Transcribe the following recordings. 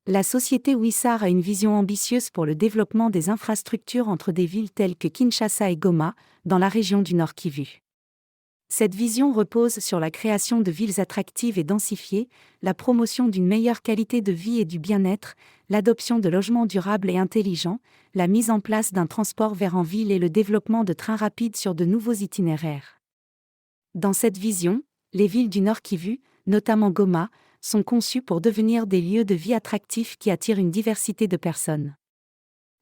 La société Wissar a une vision ambitieuse pour le développement des infrastructures entre des villes telles que Kinshasa et Goma, dans la région du Nord Kivu. Cette vision repose sur la création de villes attractives et densifiées, la promotion d'une meilleure qualité de vie et du bien-être, l'adoption de logements durables et intelligents, la mise en place d'un transport vers en ville et le développement de trains rapides sur de nouveaux itinéraires. Dans cette vision, les villes du Nord Kivu, notamment Goma, sont conçues pour devenir des lieux de vie attractifs qui attirent une diversité de personnes.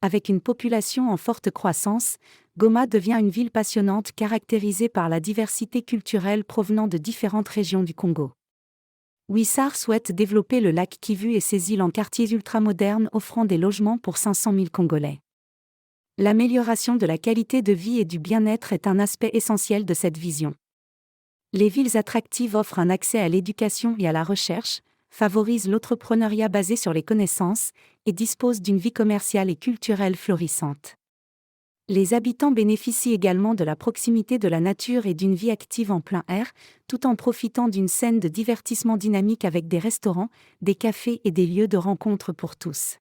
Avec une population en forte croissance, Goma devient une ville passionnante caractérisée par la diversité culturelle provenant de différentes régions du Congo. Wissar souhaite développer le lac Kivu et ses îles en quartiers ultramodernes offrant des logements pour 500 000 Congolais. L'amélioration de la qualité de vie et du bien-être est un aspect essentiel de cette vision. Les villes attractives offrent un accès à l'éducation et à la recherche, favorisent l'entrepreneuriat basé sur les connaissances, et disposent d'une vie commerciale et culturelle florissante. Les habitants bénéficient également de la proximité de la nature et d'une vie active en plein air, tout en profitant d'une scène de divertissement dynamique avec des restaurants, des cafés et des lieux de rencontre pour tous.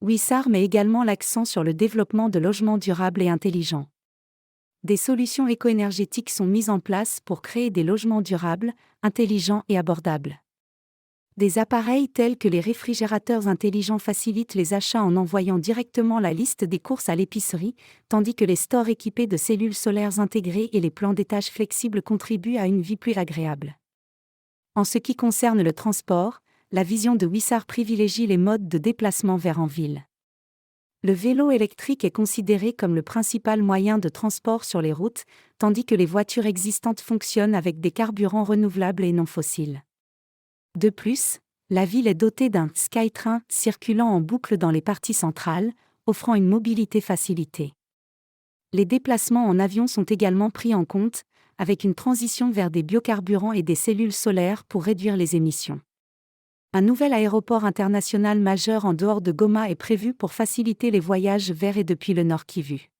Wissar met également l'accent sur le développement de logements durables et intelligents. Des solutions éco-énergétiques sont mises en place pour créer des logements durables, intelligents et abordables. Des appareils tels que les réfrigérateurs intelligents facilitent les achats en envoyant directement la liste des courses à l'épicerie, tandis que les stores équipés de cellules solaires intégrées et les plans d'étage flexibles contribuent à une vie plus agréable. En ce qui concerne le transport, la vision de Wissar privilégie les modes de déplacement vers en ville. Le vélo électrique est considéré comme le principal moyen de transport sur les routes, tandis que les voitures existantes fonctionnent avec des carburants renouvelables et non fossiles. De plus, la ville est dotée d'un SkyTrain circulant en boucle dans les parties centrales, offrant une mobilité facilitée. Les déplacements en avion sont également pris en compte, avec une transition vers des biocarburants et des cellules solaires pour réduire les émissions. Un nouvel aéroport international majeur en dehors de Goma est prévu pour faciliter les voyages vers et depuis le Nord Kivu.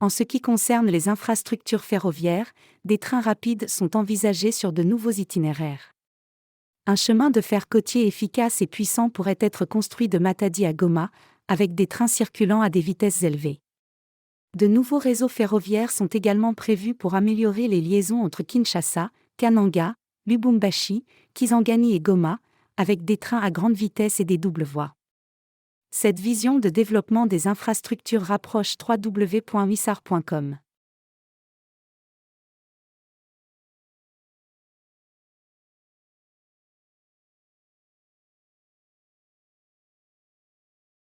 En ce qui concerne les infrastructures ferroviaires, des trains rapides sont envisagés sur de nouveaux itinéraires. Un chemin de fer côtier efficace et puissant pourrait être construit de Matadi à Goma, avec des trains circulant à des vitesses élevées. De nouveaux réseaux ferroviaires sont également prévus pour améliorer les liaisons entre Kinshasa, Kananga, Lubumbashi, Kisangani et Goma, avec des trains à grande vitesse et des doubles voies. Cette vision de développement des infrastructures rapproche www.wissar.com.